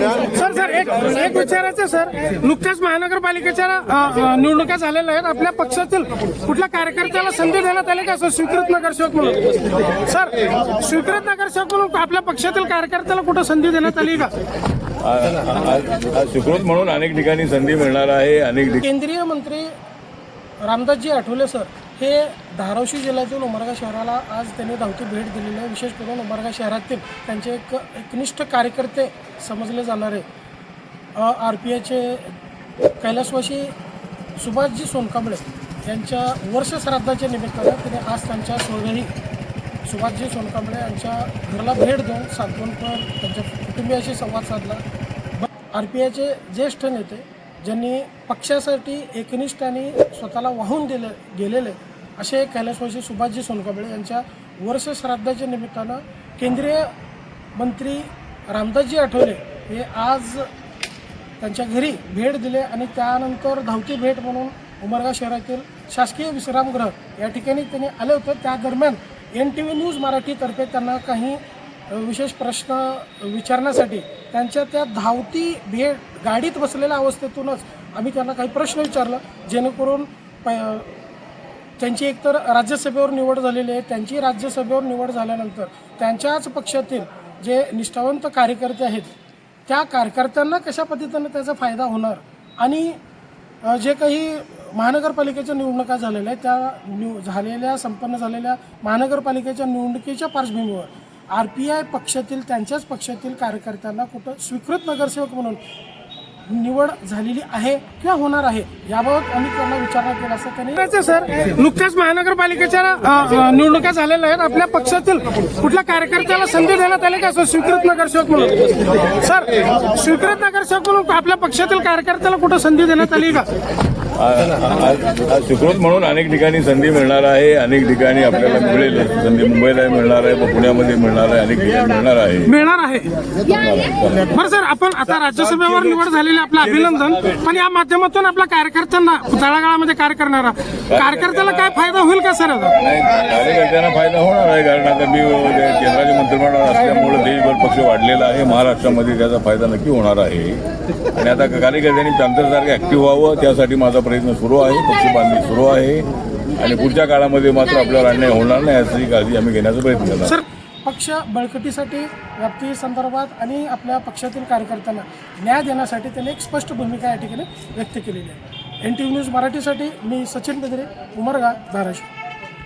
Sir एक विचारायचं sir, नुकत्याच महानगरपालिकेच्या निवडणुका झालेल्या आहेत. आपल्या पक्षातील कुठल्या कार्यकर्त्याला संधी देण्यात आली का सर, स्वीकृत नगरसेवक म्हणून? सर, स्वीकृत नगरसेवक म्हणून आपल्या पक्षातील कार्यकर्त्याला कुठं संधी देण्यात आली का? स्वीकृत म्हणून अनेक ठिकाणी संधी मिळणार आहे. केंद्रीय मंत्री रामदासजी आठवले सर हे धाराशिव जिल्ह्यातील उमरगा शहराला आज त्यांनी धावती भेट दिलेली आहे. विशेष करून उमरगा शहरातील त्यांचे एक एकनिष्ठ कार्यकर्ते समजले जाणारे RPIचे कैलासवासी सुभाषजी सोनकांबळे यांच्या वर्षश्राद्धाच्या निमित्तानं त्यांनी आज त्यांच्या स्वगृही सुभाषजी सोनकांबळे यांच्या घराला भेट देऊन सांत्वनपर त्यांच्या कुटुंबियाशी संवाद साधला. RPIचे ज्येष्ठ नेते ज्यांनी पक्षासाठी एकनिष्ठ आणि स्वतःला वाहून गेलेले असे कैलासवासी सुभाषजी सोनकांबळे यांच्या वर्षश्राद्धाच्या निमित्तानं केंद्रीय मंत्री रामदासजी आठवले हे आज त्यांच्या घरी भेट दिले आणि त्यानंतर धावती भेट म्हणून उमरगा शहरातील शासकीय विश्रामगृह या ठिकाणी त्यांनी आले होते. त्या दरम्यान NTV न्यूज मराठीतर्फे त्यांना काही विशेष प्रश्न विचारण्यासाठी त्यांच्या त्या धावती भेट गाडीत बसलेल्या अवस्थेतूनच आम्ही त्यांना काही प्रश्न विचारलं, जेणेकरून त्यांची एकतर राज्यसभेवर निवड झालेली आहे. त्यांची राज्यसभेवर निवड झाल्यानंतर त्यांच्याच पक्षातील जे निष्ठावंत कार्यकर्ते आहेत त्या कार्यकर्त्यांना कशा पद्धतीनं त्याचा फायदा होणार आणि जे काही महानगरपालिकेच्या निवडणुका झालेल्या आहेत त्या संपन्न झालेल्या महानगरपालिकेच्या निवडणुकीच्या पार्श्वभूमीवर RPI पक्षातील त्यांच्याच पक्षातील कार्यकर्त्यांना कुठं स्वीकृत नगरसेवक म्हणून निवड झालेली आहे किंवा होणार आहे याबाबत आम्ही त्यांना विचारणा केला असं त्यांनी. सर, नुकत्याच महानगरपालिकेच्या निवडणुका झालेल्या आहेत. आपल्या पक्षातील कुठल्या कार्यकर्त्याला संधी देण्यात आली का सर, स्वीकृत नगरसेवक म्हणून? सर, स्वीकृत नगरसेवक म्हणून आपल्या पक्षातील कार्यकर्त्याला कुठं संधी देण्यात आली का? स्वीकृत म्हणून अनेक ठिकाणी संधी मिळणार आहे. अनेक ठिकाणी आपल्याला मिळेल संधी. मुंबईला मिळणार आहे, पुण्यामध्ये मिळणार आहे, अनेक ठिकाणी मिळणार आहे. बरं सर, आपण आता राज्यसभेवर निवड झालेली आपलं अभिनंदन, पण या माध्यमातून आपल्या कार्यकर्त्यांना तळागाळामध्ये कार्य करणारा कार्यकर्त्याला काय फायदा होईल का सर? कार्यकर्त्यांना फायदा होणार आहे, कारण आता मी केंद्राच्या मंत्रिमंडळात असल्यामुळे देशभर पक्ष वाढलेला आहे. महाराष्ट्रामध्ये त्याचा फायदा नक्की होणार आहे आणि आता कार्यकर्त्यांनी त्यांच्यासारखं ऍक्टिव्ह व्हावं त्यासाठी माझा प्रयत्न सुरू आहे, पक्ष बांधणी सुरू आहे आणि पुढच्या काळामध्ये मात्र आपल्याला अन्याय होणार नाही याची काळजी आम्ही घेण्याचा प्रयत्न करणार. सर, पक्ष बळकटीसाठी व्याप्ती संदर्भात आणि आपल्या पक्षातील कार्यकर्त्यांना न्याय देण्यासाठी त्यांनी एक स्पष्ट भूमिका या ठिकाणी व्यक्त केलेली आहे. NTV न्यूज मराठीसाठी मी सचिन बेदरे, उमरगा, धाराशिव.